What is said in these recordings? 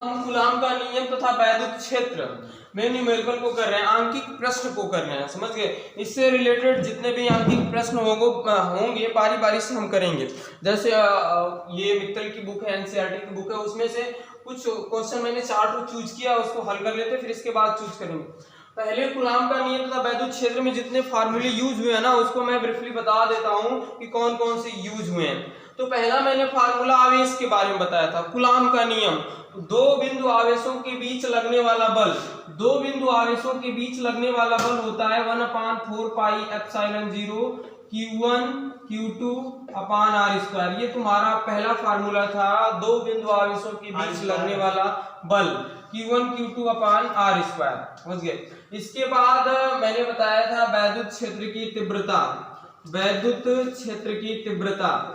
हम कूलाम का नियम तथा वैद्युत क्षेत्र में न्यूमेरिकल को कर रहे हैं, आंकिक प्रश्न को कर रहे हैं, समझ गए। इससे रिलेटेड जितने भी आंकिक प्रश्न होंगे बारी बारी से हम करेंगे। जैसे ये मित्तल की बुक है, एनसीईआरटी की बुक है, उसमें से कुछ क्वेश्चन मैंने 4 चूज किया, उसको हल कर लेते, फिर इसके बाद चूज करेंगे। पहले कूलाम का नियम तथा वैद्युत क्षेत्र में जितने फार्मूले यूज हुए हैं ना, उसको मैं ब्रीफली बता देता हूं कि कौन कौन से यूज हुए हैं। तो पहला मैंने फार्मूला आवेश के बारे में बताया था, कूलाम का नियम। दो बिंदु आवेशों के बीच लगने वाला बल, दो बिंदु आवेशों के बीच लगने वाला बल होता है 1/4 पाई एप्सिलॉन 0 Q1 Q2 अपान R स्क्वायर। ये तुम्हारा पहला फार्मूला था, दो बिंदु आवेशों के बीच लगने वाला बल Q1 Q2 अपान R स्क्वायर, समझ गए। इसके बाद मैंने बताया था वैद्युत क्षेत्र की तीव्रता, वैद्युत क्षेत्र की तीव्रता।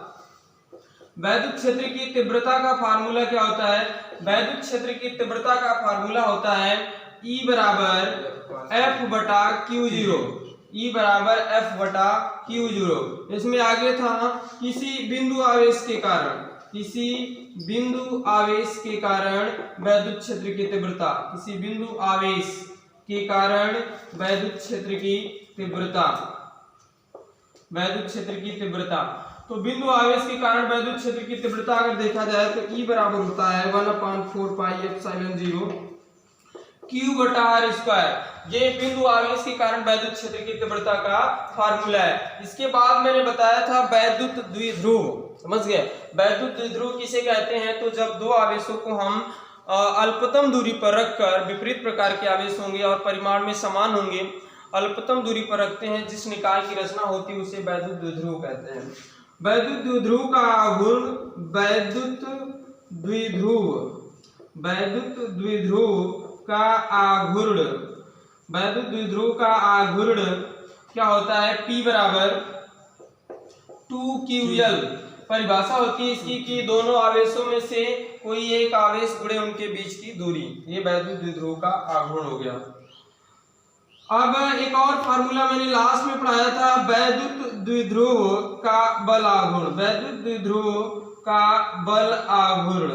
वैद्युत क्षेत्र की तीव्रता का फार्मूला क्या होता है? वैद्युत क्षेत्र की तीव्रता का फार्मूला होता है E बराबर F बटा Q0, E बराबर F बटा Q0। इसमें आगे था किसी बिंदु आवेश के कारण, किसी बिंदु आवेश के कारण वैद्युत क्षेत्र की तीव्रता, किसी बिंदु आवेश के कारण वैद्युत क्षेत्र की तीव्रता, वैद्युत क्षेत्र की तीव्रता। तो बिंदु आवेश के कारण वैद्युत क्षेत्र की तीव्रता अगर देखा जाए तो E बराबर होता है 1/4 पाई एप्सिलॉन 0 Q बटा R स्क्वायर। ये बिंदु आवेश के कारण वैद्युत क्षेत्र की तीव्रता का फार्मूला है। इसके बाद मैंने बताया था वैद्युत द्विध्रुव, समझ गए। वैद्युत द्विध्रुव किसे कहते हैं? तो जब दो आवेशों को हम अल्पतम दूरी पर रखकर, विपरीत प्रकार के आवेश होंगे और परिमाण में समान होंगे, अल्पतम दूरी पर रखते हैं, जिस निकाय की रचना होती है उसे वैद्युत द्विध्रुव कहते हैं। वैद्युत द्विध्रुव का आघूर्ण, वैद्युत द्विध्रुव, वैद्युत द्विध्रुव का आघूर्ण, वैद्युत द्विध्रुव का आघूर्ण क्या होता है? P बराबर 2QL। परिभाषा होती है इसकी कि दोनों आवेशों में से कोई एक आवेश गुणे उनके बीच की दूरी। ये वैद्युत द्विध्रुव का आघूर्ण हो गया। अब एक और फार्मूला मैंने लास्ट में पढ़ाया था, वैद्युत द्विध्रुव का बल आघूर्ण, वैद्युत द्विध्रुव का बल आघूर्ण,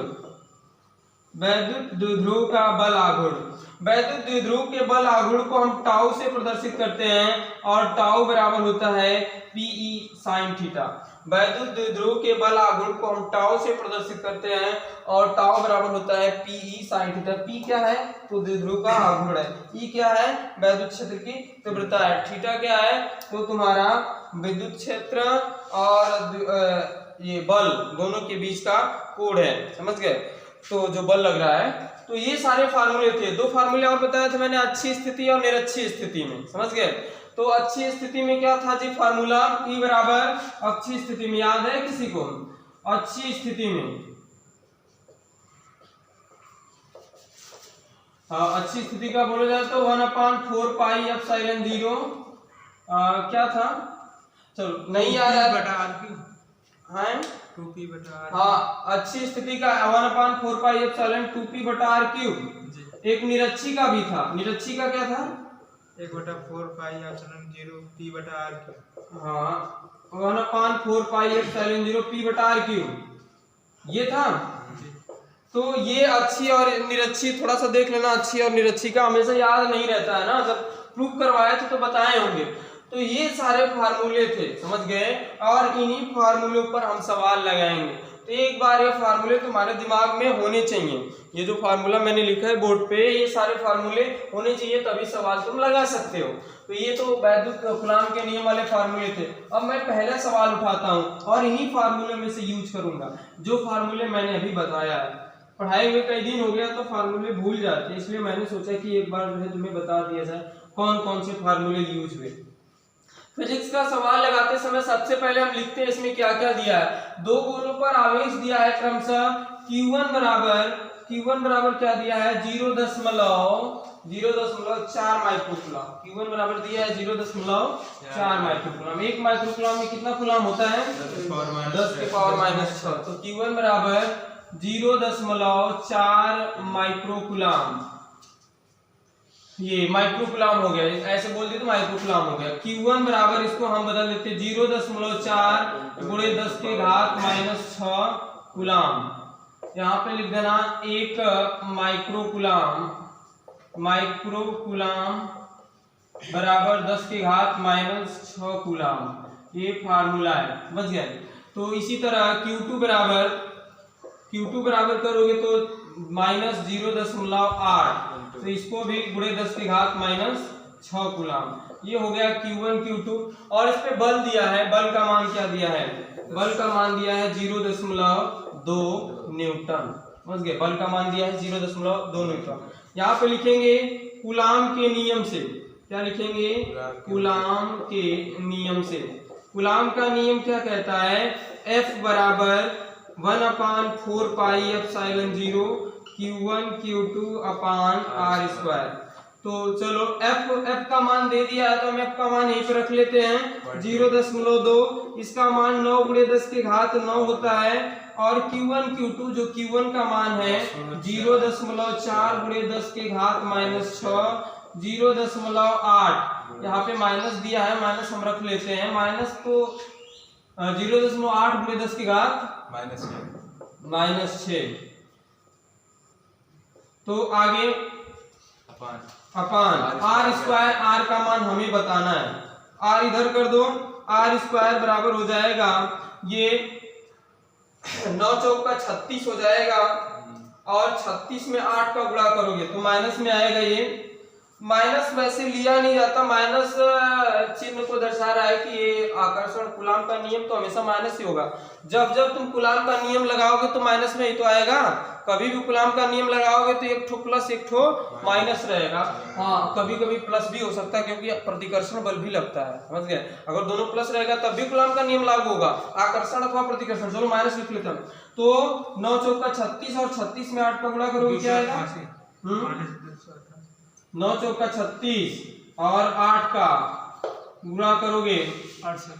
वैद्युत द्विध्रुव का बल आघूर्ण। वैद्युत द्विध्रुव के बल आघूर्ण को हम टाउ से प्रदर्शित करते हैं और टाउ बराबर होता है Pe sin थीटा। वैद्युत द्विध्रुव के बल आघूर्ण को हम टाउ से प्रदर्शित करते हैं और टाउ बराबर होता है Pe sin थीटा। P क्या है? तो द्विध्रुव का आघूर्ण है। E क्या है? वैद्युत क्षेत्र की तीव्रता है। थीटा क्या है? तो तुम्हारा विद्युत क्षेत्र और ये बल दोनों के बीच का कोण है, समझ गए। तो जो बल लग रहा है, तो ये सारे फार्मूले थे। दो फार्मूले और बताया था मैंने, अच्छी स्थिति और निरक्षीय स्थिति में, समझ गए। तो अच्छी स्थिति में क्या था जी फार्मूला? E बराबर, अच्छी स्थिति में याद है किसी को? अच्छी स्थिति में, हाँ, अच्छी स्थिति का बोला जाए तो 1/4 पाई एप्सिलॉन 0 क्या था? चलो नहीं आ रहा है, बटा R है 2P बटा R। हाँ, अच्छी स्थिति का 1/4 पाई एप्सिलॉन 2P बटा R क्यूब। एक निरक्षी का भी था, निरक्षी का क्या था? 1/4 पाई एप्सिलॉन 0 P बटा R क्यूब। हाँ, 1/4 पाई एप्सिलॉन 0 P बटा R क्यूब, ये था। तो ये अच्छी और निरक्षी थोड़ा सा देख लेना, अच्छी और निरक्षी का हमेशा याद नहीं रहता है ना, जब प्रूफ करवाए थे तो बताए होंगे। तो ये सारे फार्मूले थे, समझ गए, और इन्हीं फार्मूलों पर हम सवाल लगाएंगे। तो एक बार ये फार्मूले तुम्हारे दिमाग में होने चाहिए। ये जो फार्मूला मैंने लिखा है बोर्ड पे, ये सारे फार्मूले होने चाहिए, तभी सवाल तुम लगा सकते हो। तो ये तो वैद्युत कूलाम के नियम वाले फार्मूले थे। अब मैं पहला सवाल उठाता हूँ और इन्हीं फार्मूले में से यूज करूंगा जो फार्मूले मैंने अभी बताया है। पढ़ाई में कई दिन हो गया तो फार्मूले भूल जाते हैं, इसलिए मैंने सोचा कि एक बार जो है तुम्हें बता दिया जाए कौन कौन से फार्मूले यूज हुए। फिजिक्स का सवाल लगाते समय सबसे पहले हम लिखते हैं इसमें क्या क्या दिया है। दो गोलों पर आवेश दिया है क्रमशः Q1 बराबर क्या दिया है? 0.4 माइक्रोकूलम। Q1 बराबर दिया है 0.4 माइक्रोकूलम। 1 माइक्रोकूलम में कितना कूलम होता है? 10 के पावर माइनस 6। तो Q1 बराबर 0.4 माइक्रोकूलम। ये माइक्रोकूलम हो गया, ऐसे बोल दिए तो माइक्रोकूलम हो गया। Q1 बराबर, इसको हम बदल देते 0.4 गुणे 10 के घात माइनस 6 कूलम। यहाँ पे लिख देना 1 माइक्रोकूलाम बराबर 10 की घात -6 कूलाम। ये फार्मूला है, समझ गए। तो इसी तरह Q2 बराबर करोगे तो -0.8, तो इसको भी गुणे 10 की घात -6 कूलाम। ये हो गया Q1 Q2। और इस पे बल दिया है, बल का मान क्या दिया है? बल का मान दिया है 0.2 न्यूटन, समझ गए। बल का मान दिया है 0.2 न्यूटन। यहाँ पे लिखेंगे कूलाम के नियम से, क्या लिखेंगे? कूलाम के नियम से। कूलाम का नियम क्या कहता है? F बराबर 1/4 पाई एप्सिलॉन0 Q1 Q2 अपान r²। तो चलो F का मान दे दिया है तो हम F का मान यहीं पे रख लेते हैं 0.2। इसका मान 9 गुणे 10 की घात 9 होता है। और Q1 Q2 जो Q1 का मान है 0.4 गुणे 10 की घात -6, 0.8 यहाँ पे माइनस दिया है, माइनस हम रख लेते हैं। माइनस तो 0.8 गुणे 10 की घात -6। तो आगे अपान r²। r का मान हमें बताना है, r इधर कर दो। r² बराबर हो जाएगा ये 9 चौका 36 हो जाएगा। और 36 में 8 का गुणा करोगे तो माइनस में आएगा। ये माइनस वैसे लिया नहीं जाता, माइनस चिन्ह को दर्शा रहा है कि ये आकर्षण कूलाम का नियम तो हमेशा माइनस ही होगा। जब जब तुम कूलाम का नियम लगाओगे तो माइनस में ही तो आएगा। कभी भी कूलाम का नियम लगाओगे तो एक ठो प्लस एक ठो माइनस रहेगा। हाँ, कभी कभी प्लस भी हो सकता है क्योंकि प्रतिकर्षण बल भी लगता है, समझ गए। अगर दोनों प्लस रहेगा तब भी कूलाम का नियम लागू होगा, आकर्षण अथवा प्रतिकर्षण। चलो माइनस लिख लेते हैं। तो 9 चौका 36 और 36 में 8 का गुणा करोगे क्या आएगा? 9 चौका 36 और 8 का गुणा करोगे 8 से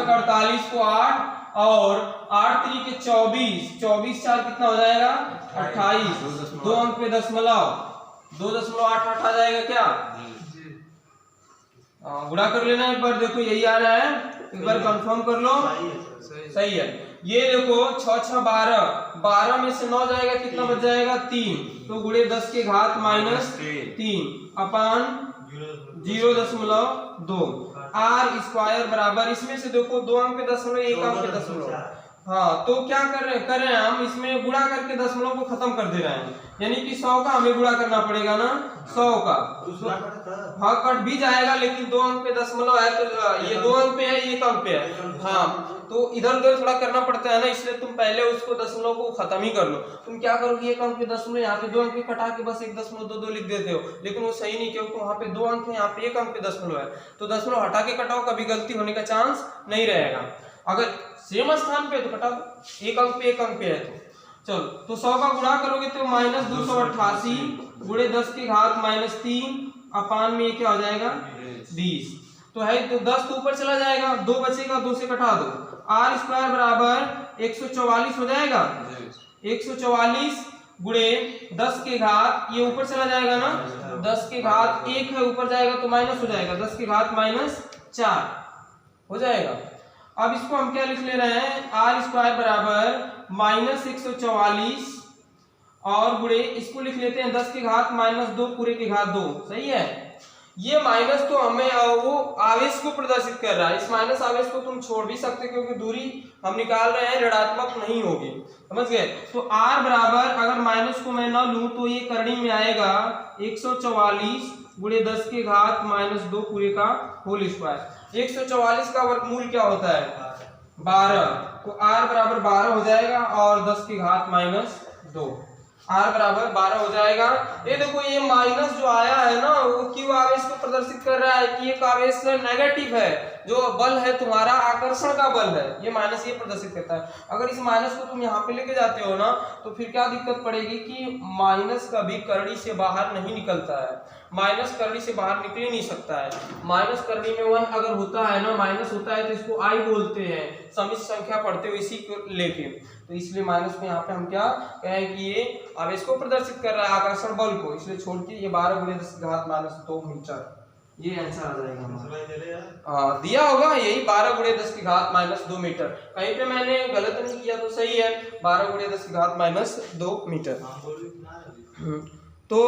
48 को 8 और 8 3 के 24, 24 4 कितना हो जाएगा? 28। 2 अंक पे दशमलव, 2.88 आ जाएगा क्या? गुणा कर लेना एक बार, देखो यही आ रहा है, एक बार कंफर्म कर लो। सही है। ये देखो 6 6 12, 12 में से 9 जाएगा, कितना बच जाएगा? 3। तो गुणे 10 के घात -3 अपान 0.2। r² बराबर, इसमें से देखो 2 अंक पे दशमलव, 1 अंक पे दशमलव। हाँ, तो क्या कर रहे हैं हम? इसमें गुणा करके दशमलव को खत्म कर दे रहे हैं, यानी कि 100 का हमें गुणा करना पड़ेगा ना, 100 का। हाँ, कट भी जाएगा लेकिन 2 अंक पे दशमलव है तो ये 2 अंक पे है, 1 अंक पे है। हाँ, तो इधर उधर थोड़ा करना पड़ता है ना, इसलिए तुम पहले उसको दशमलव को खत्म ही कर लो। तुम क्या करोगे? 1 अंक पे दशमलव, यहाँ पे 2 अंक पे कटा के बस 1.22 लिख देते हो, लेकिन वो सही नहीं, क्योंकि वहाँ पे 2 अंक है, यहाँ पे 1 अंक पे दशमलव है। तो दशमलव हटा के कटाओ, कभी गलती होने का चांस नहीं रहेगा। अगर सेम स्थान पे तो कटा दो, 1 अंक पे 1 अंक पे है तो। चलो, तो 100 का गुणा करोगे तो -288 गुणे 10 की घात -3 अपान में ये क्या हो जाएगा? 20। तो है तो 10 तो ऊपर चला जाएगा, 2 बचेगा, 2 से कटा दो। r² बराबर 144 हो जाएगा। 144 गुणे 10 के घात, ये ऊपर चला जाएगा ना, 10 के घात 1 है, ऊपर जाएगा तो माइनस हो जाएगा, 10 के घात -4 हो जाएगा। अब इसको हम क्या लिख ले रहे हैं? r² बराबर -144 और गुणे इसको लिख लेते हैं 10 के घात -2 पूरे के घात 2। सही है। ये माइनस तो हमें वो आवेश को प्रदर्शित कर रहा है, इस माइनस आवेश को तुम छोड़ भी सकते क्योंकि दूरी हम निकाल रहे हैं ऋणात्मक नहीं होगी, समझ गए। तो r बराबर, अगर माइनस को मैं ना लूं तो ये करनी में आएगा 144 गुणे 10 के घात -2 पूरे का होल स्क्वायर। 144 का वर्गमूल क्या होता है? 12। तो r बराबर 12 हो जाएगा और 10 की घात -2, r बराबर 12 हो जाएगा। ये देखो ये माइनस जो आया है ना, वो क्यों आवेश को प्रदर्शित कर रहा है कि एक आवेश नेगेटिव है, जो बल है तुम्हारा आकर्षण का बल है, ये माइनस ये प्रदर्शित करता है। अगर इस माइनस को तुम यहाँ पे लेके जाते हो ना तो फिर क्या दिक्कत पड़ेगी कि माइनस कभी करड़ी से बाहर नहीं निकलता है, माइनस करड़ी से बाहर निकल ही नहीं सकता है। माइनस करड़ी में 1 अगर होता है ना, माइनस होता है तो इसको आई बोलते हैं, समिश्र संख्या पढ़ते हुए इसी को लेके। तो इसलिए माइनस में यहाँ पे हम क्या कहें कि ये आवेश को प्रदर्शित कर रहा है, आकर्षण बल को, इसलिए छोड़ के ये 12 गुणे 10 की घात -2 मीटर ये आंसर आ जाएगा हमारा। सवाल दे रहे यार। हाँ दिया होगा यही 12 गुणे 10 की घात माइनस 2 मीटर। कहीं पे मैंने गलत नहीं किया तो सही है, 12 गुणे 10 की घात माइनस 2 मीटर। हाँ बोल ना अभी। तो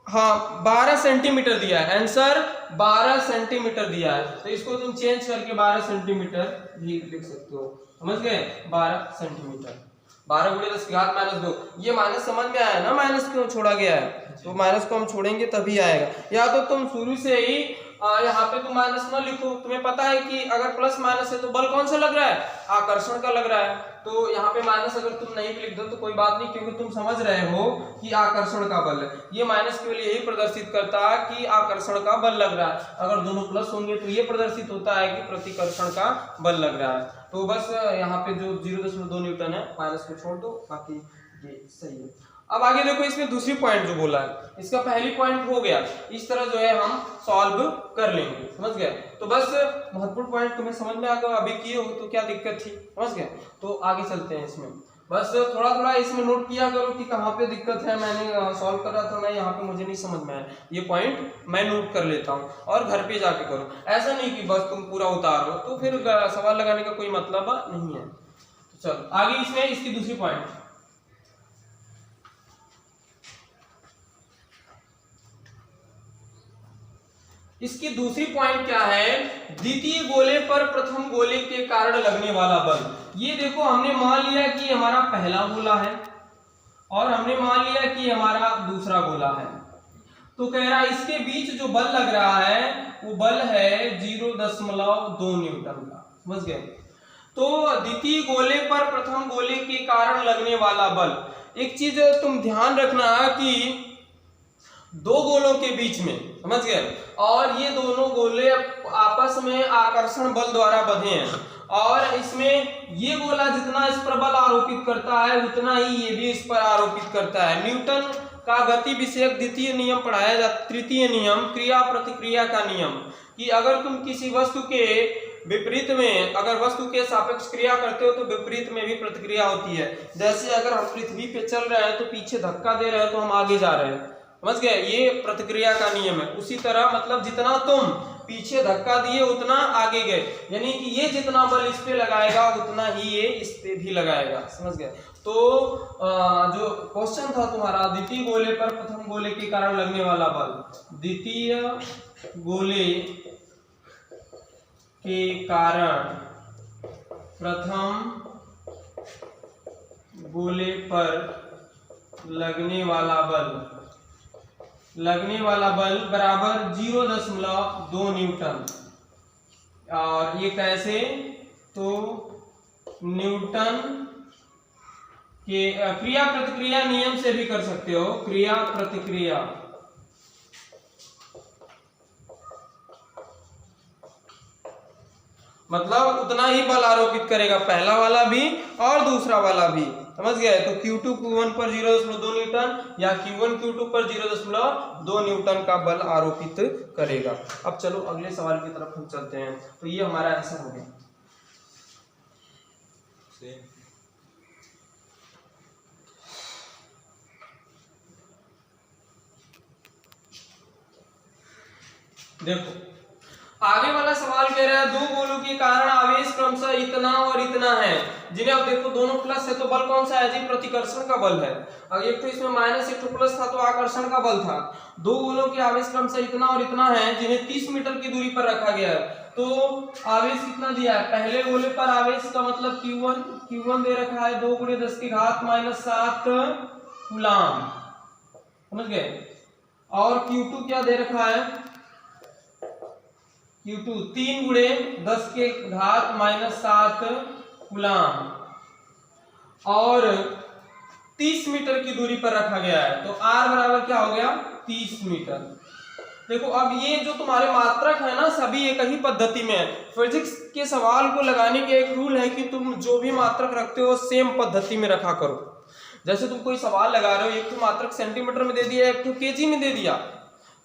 हाँ 12 सेंटीमीटर दिया है, आंसर 12 सेंटीमीटर दिया है, तो इसको तुम चेंज करके 12 सेंटीमीटर भी लिख सकते हो। समझ गए, 12 सेंटीमीटर। 12 गुणे 10 की घात माइनस 2, ये माइनस समझ में आया ना, माइनस क्यों छोड़ा गया है, तो माइनस को हम छोड़ेंगे तभी आएगा। या तो तुम शुरू से ही यहाँ पे तुम माइनस ना लिखो, तुम्हें पता है कि अगर प्लस माइनस है तो बल कौन सा लग रहा है, आकर्षण का लग रहा है, तो यहाँ पे माइनस अगर तुम नहीं भी लिख दो तो कोई बात नहीं, क्योंकि तुम समझ रहे हो कि आकर्षण का बल है। ये माइनस केवल यही प्रदर्शित करता है कि आकर्षण का बल लग रहा है, अगर दोनों प्लस होंगे तो ये प्रदर्शित होता है कि प्रतिकर्षण का बल लग रहा है। तो बस यहाँ पे जो 0.2 न्यूटन है माइनस को छोड़ दो, बाकी ये सही है। अब आगे देखो, इसमें दूसरी पॉइंट जो बोला है, इसका पहली पॉइंट हो गया, इस तरह जो है हम सॉल्व कर लेंगे। समझ गए, तो बस महत्वपूर्ण पॉइंट तुम्हें समझ में आ गया, अभी किए हो तो क्या दिक्कत थी। समझ गए, तो आगे चलते हैं इसमें। बस थोड़ा थोड़ा इसमें नोट किया करो कि कहाँ पे दिक्कत है, मैंने सॉल्व कर रहा था मैं, यहाँ पे मुझे नहीं समझ में आया, ये पॉइंट मैं नोट कर लेता हूँ और घर पे जाके करो। ऐसा नहीं कि बस तुम पूरा उतारो तो फिर सवाल लगाने का कोई मतलब नहीं है। तो चलो आगे इसमें इसकी दूसरी पॉइंट, इसकी दूसरी पॉइंट क्या है, द्वितीय गोले पर प्रथम गोले के कारण लगने वाला बल। ये देखो, हमने मान लिया कि हमारा पहला गोला है और हमने मान लिया कि हमारा दूसरा गोला है, तो कह रहा है इसके बीच जो बल लग रहा है वो बल है 0.2 न्यूटन का। समझ गए, तो द्वितीय गोले पर प्रथम गोले के कारण लगने वाला बल। एक चीज तुम ध्यान रखना कि दो गोलों के बीच में, समझ गए, और ये दोनों गोले आपस में आकर्षण बल द्वारा बंधे हैं, और इसमें ये गोला जितना इस पर बल आरोपित करता है उतना ही ये भी इस पर आरोपित करता है। न्यूटन का गति विषयक द्वितीय नियम पढ़ाया जाता, तृतीय नियम क्रिया प्रतिक्रिया का नियम, कि अगर तुम किसी वस्तु के विपरीत में, अगर वस्तु के सापेक्ष क्रिया करते हो तो विपरीत में भी प्रतिक्रिया होती है। जैसे अगर हम पृथ्वी पे चल रहे हैं तो पीछे धक्का दे रहे हैं तो हम आगे जा रहे हैं। समझ गए, ये प्रतिक्रिया का नियम है। उसी तरह मतलब जितना तुम पीछे धक्का दिए उतना आगे गए, यानी कि ये जितना बल इस पे लगाएगा उतना ही ये इस पे भी लगाएगा। समझ गए, तो जो क्वेश्चन था तुम्हारा, द्वितीय गोले पर प्रथम गोले के कारण लगने वाला बल, द्वितीय गोले के कारण प्रथम गोले पर लगने वाला बल बराबर 0.2 न्यूटन। और ये कैसे, तो न्यूटन के क्रिया प्रतिक्रिया नियम से भी कर सकते हो। क्रिया प्रतिक्रिया मतलब उतना ही बल आरोपित करेगा, पहला वाला भी और दूसरा वाला भी। समझ गए, तो Q2 Q1 पर 0.2 न्यूटन या Q1 Q2 पर 0.2 न्यूटन का बल आरोपित करेगा। अब चलो अगले सवाल की तरफ हम चलते हैं। तो ये हमारा आंसर हो गया। देखो आगे वाला सवाल कह रहा है, दो गोलों के कारण आवेश क्रमशः इतना और इतना है, जिन्हें अब देखो दोनों प्लस है तो बल कौन सा है जी, प्रतिकर्षण का बल है। अब एक तो इसमें माइनस एक तो प्लस था तो आकर्षण का बल था। दो गोलों के आवेश क्रमशः इतना और इतना है जिन्हें 30 मीटर की दूरी पर रखा गया है। तो आवेश कितना दिया है, पहले गोले पर आवेश का मतलब Q1 दे रखा है 2 × 10 की घात -7 कूलाम। समझ गए, और Q2 क्या दे रखा है, Q2 3 × 10 की घात -7 कूलाम, और 30 मीटर की दूरी पर रखा गया है। तो R बराबर क्या हो गया, 30 मीटर। देखो अब ये जो तुम्हारे मात्रक है ना, सभी एक ही पद्धति में है। फिजिक्स के सवाल को लगाने के एक रूल है कि तुम जो भी मात्रक रखते हो सेम पद्धति में रखा करो। जैसे तुम कोई सवाल लगा रहे हो, एक तो मात्रक सेंटीमीटर में दे दिया, एक तो केजी में दे दिया,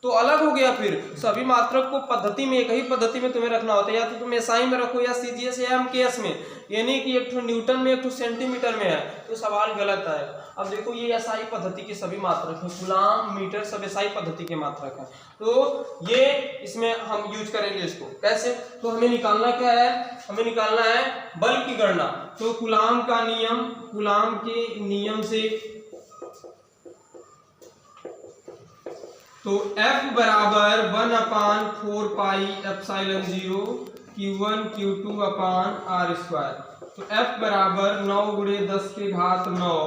तो अलग हो गया। फिर सभी मात्रक को पद्धति में एक ही पद्धति में तुम्हें रखना होता है, या तो तुम एसआई में रखो या सीजीएस या एमकेएस में, यानी कि एक ठो न्यूटन में एक ठो सेंटीमीटर में है, तो सवाल गलत है। अब देखो ये एसआई पद्धति के सभी मात्रक हैं, कूलाम मीटर सब एसआई पद्धति के मात्रक हैं, तो ये इसमें हम यूज करेंगे इसको कैसे। तो हमें निकालना क्या है, हमें निकालना है बल की गणना। तो कूलाम का नियम, कूलाम के नियम से तो F बराबर 1/4 पाई एप्सिलॉन 0 Q1 Q2 अपान R स्क्वायर। तो F बराबर 9 गुणे 10 के घात 9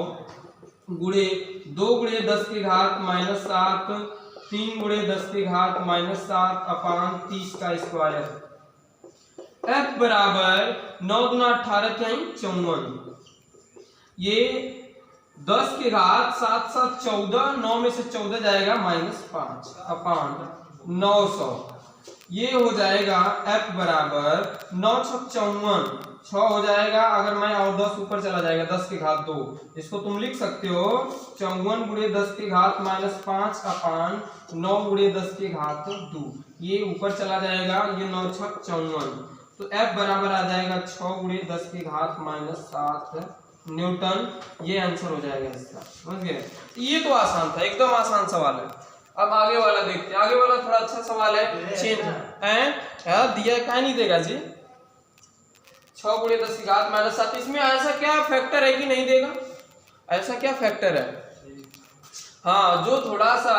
गुणे 2 गुणे 10 के घात -7 3 गुणे 10 के घात -7 अपान 30 का स्क्वायर। F बराबर 9 गुना 18 क्या 54, ये 10 के घात 7 7 14, 9 में से 14 जाएगा -5 अपान 900, ये हो जाएगा F बराबर 9 × 54 6 हो जाएगा। अगर मैं और 10 ऊपर चला जाएगा 10 के घात 2, इसको तुम लिख सकते हो 54 गुणे 10 के घात -5 अपान 9 गुणे 10 के घात 2, ये ऊपर चला जाएगा, ये 9 × 54, तो F बराबर आ जाएगा 6 गुणे 10 के घात -7 न्यूटन, ये आंसर हो जाएगा इसका, समझ गए। ये तो आसान था, एकदम आसान सवाल है। अब आगे वाला देखते हैं, आगे वाला थोड़ा अच्छा सवाल है। चेंज है दिया क्या नहीं देगा जी, 6 गुणे 10 की घात -7, इसमें ऐसा क्या फैक्टर है कि नहीं देगा, ऐसा क्या फैक्टर है। हाँ, जो थोड़ा सा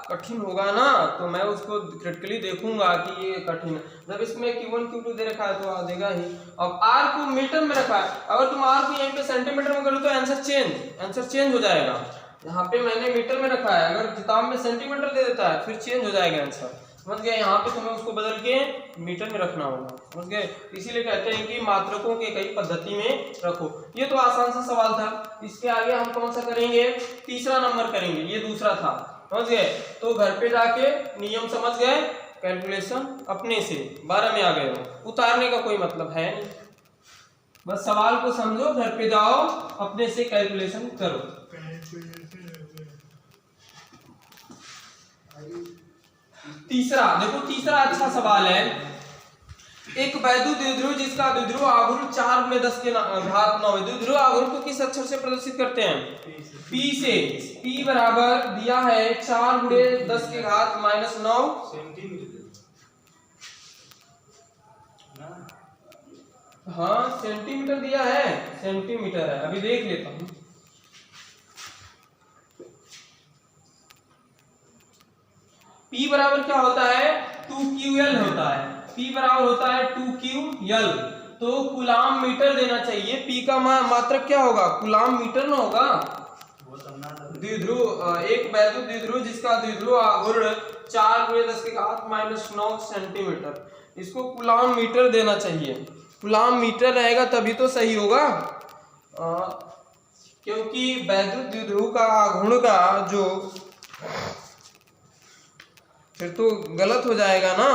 कठिन होगा ना तो मैं उसको क्रिटिकली देखूंगा कि ये कठिन है। जब इसमें Q1 Q2 दे रखा है तो देगा ही। अब R को मीटर में रखा है, अगर तुम R को यहीं पे सेंटीमीटर में करो तो आंसर चेंज हो जाएगा। यहाँ पे मैंने मीटर में रखा है, अगर किताब में सेंटीमीटर दे देता है फिर चेंज हो जाएगा आंसर, समझ गए। यहाँ पे तुम्हें उसको बदल के मीटर में रखना होगा, समझ गए। इसीलिए कहते हैं कि मात्रकों के कई पद्धति में रखो। ये तो आसान सा सवाल था। इसके आगे हम कौन सा करेंगे, तीसरा नंबर करेंगे, ये दूसरा था, समझ गए। तो घर पे जाके नियम समझ गए, कैलकुलेशन अपने से 12 में आ गए हो, उतारने का कोई मतलब है नहीं, बस सवाल को समझो, घर पे जाओ अपने से कैलकुलेशन करो। तीसरा देखो, तीसरा अच्छा सवाल है। एक वैद्युत द्विध्रुव जिसका द्विध्रुव आघूर्ण 4 में 10 के घात 9 है। द्विध्रुव आघूर्ण को किस अक्षर से प्रदर्शित करते हैं, P से। P बराबर दिया है 4 गुणे 10 के घात -9 सेंटीमीटर। हाँ सेंटीमीटर दिया है, सेंटीमीटर है, अभी देख लेता हूं। P बराबर क्या होता है, 2QL होता है। P बराबर होता है 2QL, तो कूलाम मीटर देना चाहिए। P का मात्रक क्या होगा, कूलाम मीटर ना होगा। द्विध्रुव, एक वैद्युत द्विध्रुव जिसका द्विध्रुव आघूर्ण 4 गुणे 10 के घात -9 सेंटीमीटर, इसको कूलाम मीटर देना चाहिए। कूलाम मीटर रहेगा तभी तो सही होगा, क्योंकि वैद्युत द्विध्रुव का आघूर्ण का जो, फिर तो गलत हो जाएगा ना।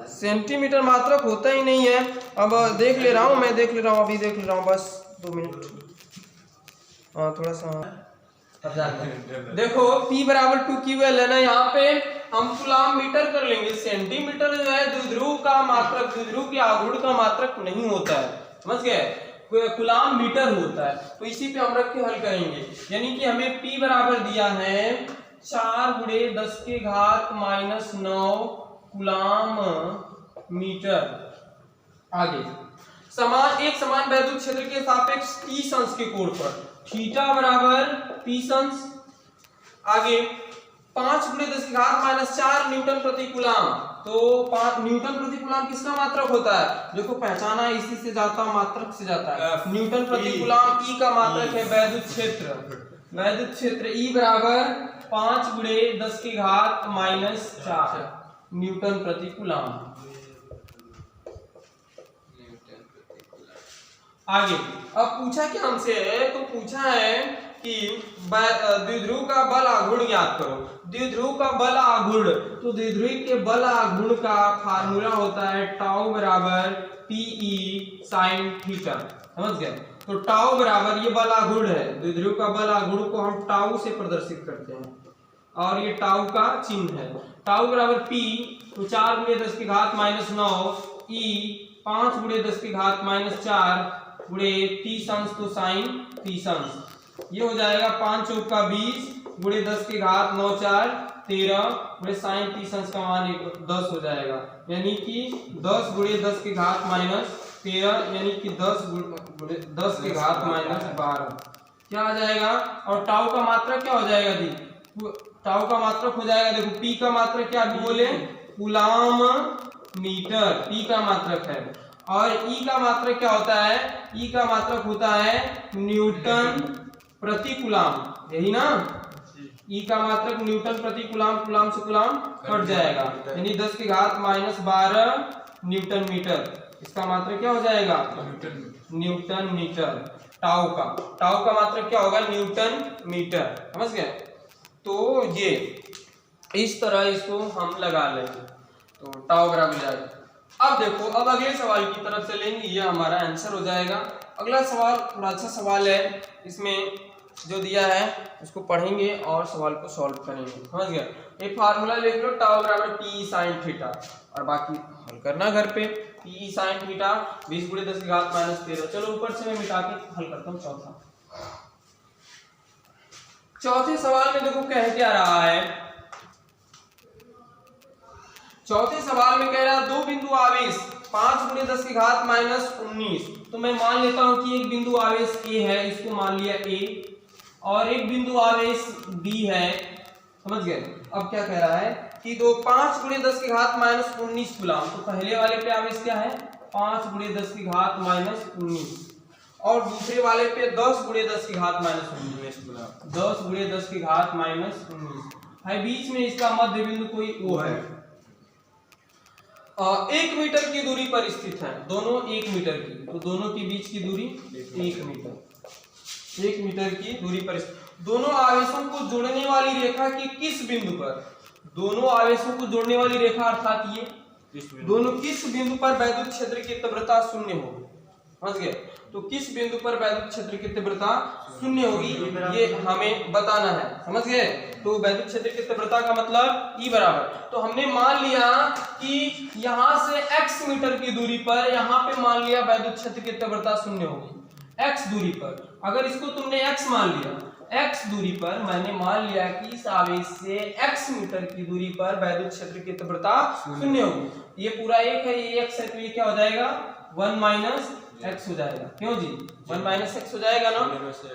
सेंटीमीटर मात्रक होता ही नहीं है। अब देख ले रहा हूँ, मैं देख ले रहा हूँ, अभी देख ले रहा हूँ, बस 2 मिनट। थोड़ा सा देखो, P बराबर 2QL है ना, यहाँ पे हम कूलाम मीटर कर लेंगे। सेंटीमीटर जो है द्विध्रुव का मात्रक, द्विध्रुव के आघूर्ण का मात्रक नहीं होता है, समझ गए, कूलाम मीटर होता है। तो इसी पे हम रख के हल करेंगे, यानी कि हमें P बराबर दिया है 4 गुणे 10 के घात -9 कूलाम मीटर। आगे एक समान वैद्युत क्षेत्र के सापेक्ष T अंश के कोण पर थीटा बराबर P अंश। आगे 5 गुणे 10 के घात -4 न्यूटन प्रति कूलाम। तो 5 न्यूटन प्रति कूलाम किसका मात्रक होता है, देखो पहचाना है, इसी से जाता मात्रक से जाता है। न्यूटन प्रति कूलाम E का मात्रक है वैद्युत क्षेत्र। वैद्युत क्षेत्र E बराबर 5 गुणे 10 के घात -4 न्यूटन प्रति कूलाम। आगे अब पूछा क्या हमसे, तो पूछा है कि द्विध्रुव का बल आघूर्ण ज्ञात करो। द्विध्रुव का बल आघूर्ण तो द्विध्रुवी के बल आघूर्ण का फार्मूला होता है टाउ बराबर पीई साइन थीटा। समझ गए? तो टाउ बराबर, ये बल आघूर्ण है, द्विध्रुव का बल आघूर्ण को हम टाउ से प्रदर्शित करते हैं और ये टाउ का चिन्ह है। टाउ बराबर पी, तो 4 गुणे 10 की घात माइनस 9 ई 5 गुणे 10 की घात माइनस 4 गुणे 30 अंश तो साइन 30 अंश। ये हो जाएगा 5 चौका 20 गुणे 10 की घात 9 4 13 गुणे साइन 30 अंश का मान 10 हो जाएगा, यानी कि 10 गुणे 10 की घात माइनस 13, यानी कि 10 गुणे 10 की घात माइनस 12 क्या आ जाएगा। और टाउ का मात्रक क्या हो जाएगा जी? टाउ का मात्रक हो जाएगा, देखो पी का मात्रक क्या अभी बोले, कूलाम मीटर, पी का मात्रक है। और ई का मात्रक क्या होता है? ई का मात्रक होता है न्यूटन प्रति कूलाम, यही ना। ई का मात्रक न्यूटन प्रति कूलाम, कूलाम से कूलाम कट जाएगा, यानी 10 की घात माइनस 12 न्यूटन मीटर। इसका मात्रक क्या हो जाएगा? Newton metre. टाउ का मात्रक क्या होगा? Newton metre. समझ गए? तो ये इस तरह इसको हम लगा लेंगे, तो टाउ बराबर जाएगा। अब देखो, अब अगले सवाल की तरफ से लेंगे, ये हमारा आंसर हो जाएगा। अगला सवाल थोड़ा अच्छा सवाल है, इसमें जो दिया है उसको पढ़ेंगे और सवाल को सॉल्व करेंगे। समझ गए? एक फार्मूला लिख लो, टाउ बराबर पी साइन थीटा, और बाकी हल करना घर पे। पी साइन थीटा 20 गुणे 10 की घात माइनस 13। चलो ऊपर से मैं मिटा के हल करता हूँ। चौथे सवाल में देखो कह क्या रहा है। चौथे सवाल में कह रहा है दो बिंदु आवेश 5 गुणे 10 की घात माइनस 19। तो मैं मान लेता हूं कि एक बिंदु आवेश ए है, इसको मान लिया ए, और एक बिंदु आवेश बी है। समझ गए? अब क्या कह रहा है कि 5 गुणे 10 की घात माइनस 19 कूलाम। तो पहले वाले पे आवेश क्या है? 5 गुणे 10 की घात माइनस 19, और दूसरे वाले पे 10 गुणे 10 की घात माइनस 19 कूलाम। 10 गुणे 10 की घात माइनस 19 है। बीच में इसका मध्य बिंदु कोई ओ है। 1 मीटर की दूरी पर स्थित है, दोनों 1 मीटर की, तो दोनों के बीच की दूरी 1 मीटर। 1 मीटर की दूरी पर दोनों आवेशों को जोड़ने वाली रेखा की किस बिंदु पर, दोनों आवेशों को जोड़ने वाली रेखा अर्थात ये दोनों किस बिंदु पर वैद्युत क्षेत्र की तीव्रता शून्य होगी। समझ गए? तो किस बिंदु पर वैद्युत क्षेत्र की तीव्रता शून्य होगी, ये हमें बताना है। समझ गए? तो वैद्युत क्षेत्र की तीव्रता का मतलब ई बराबर, तो हमने मान लिया कि यहां से x मीटर की दूरी पर, यहां पे मान लिया वैद्युत क्षेत्र की तीव्रता शून्य होगी x दूरी पर। अगर इसको तुमने x मान लिया, x दूरी पर मैंने मान लिया कि इस आवेश से x मीटर की दूरी पर वैद्युत क्षेत्र की तीव्रता शून्य होगी। ये पूरा एक है, ये x है, तो ये क्या हो जाएगा? 1 माइनस x हो जाएगा। क्यों जी? 1 माइनस x हो जाएगा ना।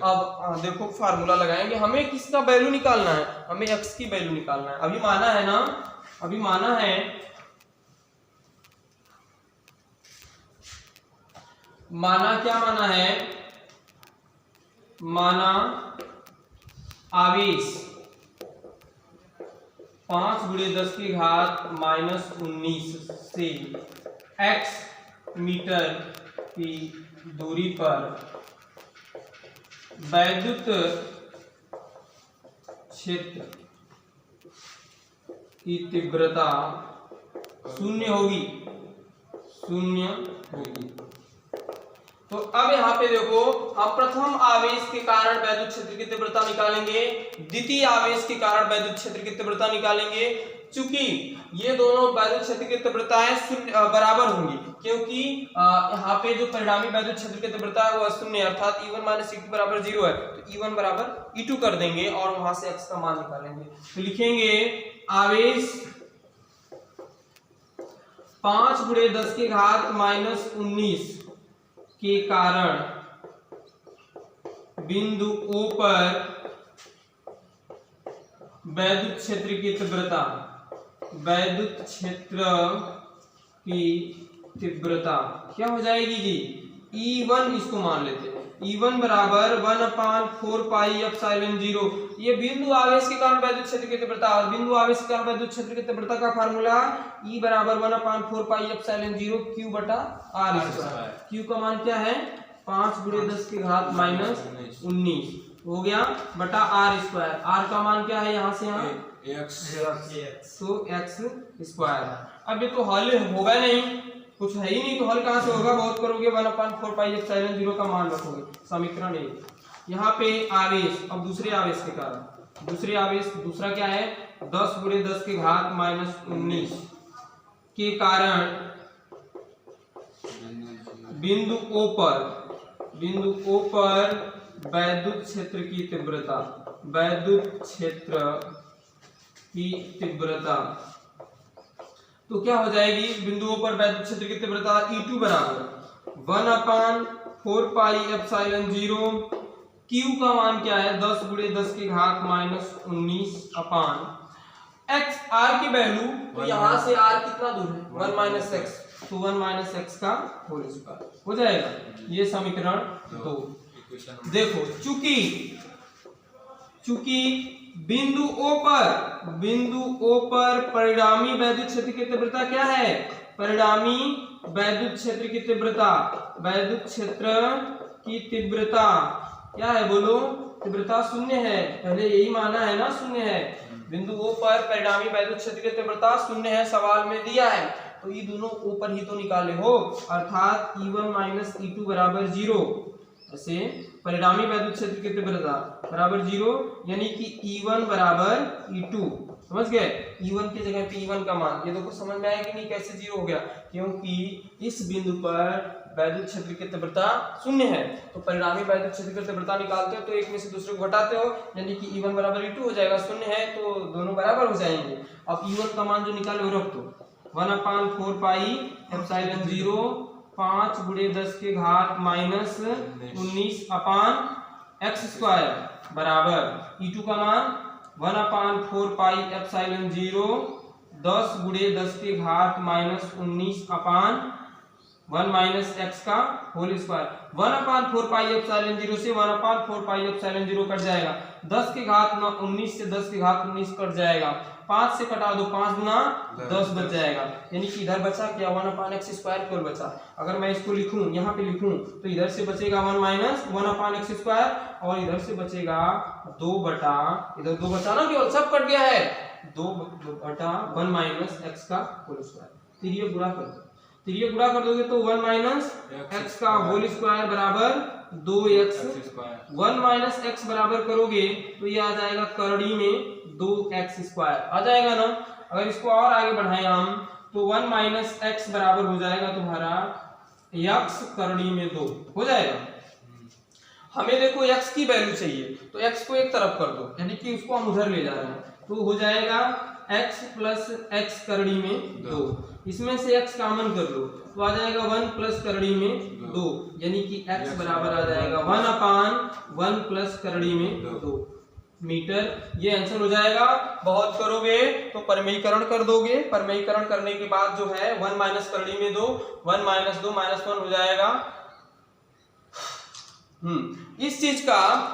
अब देखो फार्मूला लगाएंगे, हमें किसका वैल्यू निकालना है? हमें x की वैल्यू निकालना है। अभी माना है ना, अभी माना है, माना क्या माना है? माना आवेश 5 गुणे 10 की घात माइनस 19 से x मीटर की दूरी पर वैद्युत क्षेत्र की तीव्रता शून्य होगी, शून्य होगी। तो अब यहाँ पे देखो, हम प्रथम आवेश के कारण वैद्युत क्षेत्र की तीव्रता निकालेंगे, द्वितीय आवेश के कारण वैद्युत क्षेत्र की तीव्रता निकालेंगे। चूंकि ये दोनों वैद्युत क्षेत्र की तीव्रताएं बराबर होंगी, क्योंकि यहाँ पे जो परिणामी वैद्युत क्षेत्र की तीव्रता है वो शून्य, अर्थात E1 माइनस E2 बराबर 0 है। तो E1 बराबर E2 कर देंगे और वहां से x का मान निकालेंगे। तो लिखेंगे आवेश 5 गुणे 10 की घात माइनस 19 के कारण बिंदु O पर वैद्युत क्षेत्र की तीव्रता, वैद्युत क्षेत्र की तीव्रता क्या हो जाएगी जी? E1 इसको मान लेते हैं, E1 बराबर 1/4 पाई एप्सिलॉन 0। ये बिंदु आवेश के कारण वैद्युत क्षेत्र की तीव्रता, और बिंदु आवेश के कारण वैद्युत क्षेत्र की तीव्रता का फार्मूला E बराबर 1/4 पाई एप्सिलॉन 0 Q बटा R²। Q का मान क्या है? 5 गुणे 10 की घात माइनस 19 हो गया बटा R²। R का मान क्या है? यहाँ से यहाँ तो एक्स स्क्वायर। अब ये तो हल होगा नहीं, कुछ है ही नहीं, तो हल कहाँ से होगा? बहुत करोगे 1/4πε0 का मान रखोगे। समीकरण 1 यहाँ पे आवेश, अब दूसरे आवेश के कारण, दूसरे आवेश दूसरा क्या है? 10 × 10⁻⁻19 के कारण बिंदु O पर वैद्युत क्षेत्र की तीव्रता, वैद्युत क्षेत्र की तीव्रता तो क्या हो जाएगी? बिंदुओं पर वैद्युत क्षेत्र की तीव्रता E2 बराबर 1/4πε0। Q का मान क्या है? 10 × 10⁻⁻19 अपान x, r की वैल्यू, तो यहाँ से r कितना दूर है? 1 - x, तो 1 - x का होल स्क्वायर हो जाएगा। ये समीकरण 2। देखो चूंकि बिंदु O पर परिणामी वैद्युत क्षेत्र की तीव्रता क्या है? परिणामी वैद्युत क्षेत्र की तीव्रता, वैद्युत क्षेत्र की तीव्रता क्या है? बोलो। तीव्रता 0 है, पहले यही माना है ना, 0 है। बिंदु O पर परिणामी वैद्युत क्षेत्र की तीव्रता 0 है, सवाल में दिया है, तो ये दोनों ऊपर ही तो निकाले हो, अर्थात E1 - E2 बराबर 0। ऐसे परिणामी वैद्युत क्षेत्र की तीव्रता बराबर 0, यानी कि E1 बराबर E2। समझ गए? E1 की जगह पे E1 का मान, ये देखो समझ में आया कि नहीं कैसे 0 हो गया? क्योंकि इस बिंदु पर वैद्युत क्षेत्र की तीव्रता 0 है, तो परिणामी वैद्युत क्षेत्र की तीव्रता निकालते हो तो एक में से दूसरे को घटाते हो, यानी कि E1 बराबर E2 हो जाएगा। 0 है तो दोनों बराबर हो जाएंगे। अब E1 का मान जो निकाले हो रख दो, 1/4πε0 5 × 10⁻⁻19 अपान x स्क्वायर बराबर E2 का मान 1/4πε0 10 × 10⁻⁻19 अपान 1 - x का होल स्क्वायर। 1/4πε0 से 1/4πε0 कट जाएगा, 10⁻19 से 10⁻19 कट जाएगा, 5 से कटा दो, 5 × 10 बच जाएगा, यानी कि इधर बचा क्या? 1/x² केवल बचा। अगर मैं इसको लिखूं, यहाँ पे लिखूं, तो इधर से बचेगा 1/x², और इधर से बचेगा 2/, इधर 2 बचा ना, केवल सब कट गया है, 2/1 - x का होल स्क्वायर। तिरिये गुणा कर दो, तिरिये गुणा कर दोगे तो 1 - x का होल स्क्वायर बराबर 2x। 1 - x बराबर करोगे तो ये आ जाएगा करड़ी में 2x² आ जाएगा ना। अगर इसको और आगे बढ़ाएं हम तो 1 - x बराबर हो जाएगा तुम्हारा x करड़ी में 2 हो जाएगा। हमें देखो x की वैल्यू चाहिए, तो x को एक तरफ कर दो, यानी कि उसको हम उधर ले जा रहे हैं, तो हो जाएगा x + x करड़ी में 2। इसमें से x कॉमन कर लो तो आ जाएगा 1 + करड़ी में 2, यानी कि x बराबर आ जाएगा 1/1 + करड़ी में 2 मीटर। ये आंसर हो जाएगा। बहुत करोगे तो परमीकरण कर दोगे, परमीकरण करने के बाद जो है 1 - करड़ी में 2, 1 - 2 - 1 हो जाएगा। इस चीज का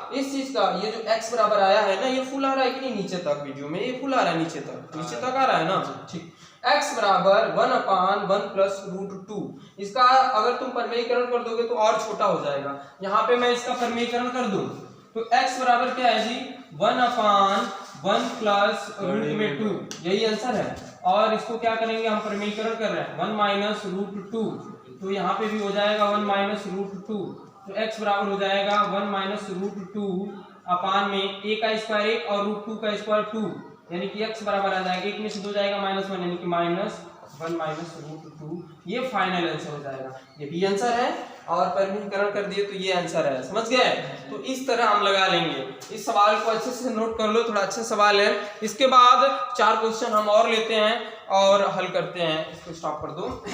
ये जो x बराबर आया है ना, ये फुल आ रहा है कि नहीं? नीचे तक वीडियो में ये फुल आ रहा है, नीचे तक आ रहा है ना। ठीक, x बराबर 1/1 + √2। इसका अगर तुम परमीकरण कर दोगे तो और छोटा हो जाएगा। यहाँ पे मैं इसका परमीकरण कर दूं तो x बराबर क्या है जी? 1/1 + √2, यही आंसर है। और इसको क्या करेंगे हम? परमीकरण कर रहे हैं 1 - √2, तो यहाँ पे भी हो जाएगा 1 - √2, तो x बराबर हो जाएगा 1 - √2 अपान में a का स्क्वायर 1 और √2 का स्क्वायर 2, यानी कि x बराबर आ जाएगा, 1 में से 2 जाएगा -1, यानी कि -1 - √2। ये फाइनल आंसर हो जाएगा। ये भी आंसर है और परमीकरण कर दिए तो ये आंसर है। समझ गए? तो इस तरह हम लगा लेंगे। इस सवाल को अच्छे से नोट कर लो, थोड़ा अच्छा सवाल है। इसके बाद 4 क्वेश्चन हम और लेते हैं और हल करते हैं। इसको स्टॉप कर दो।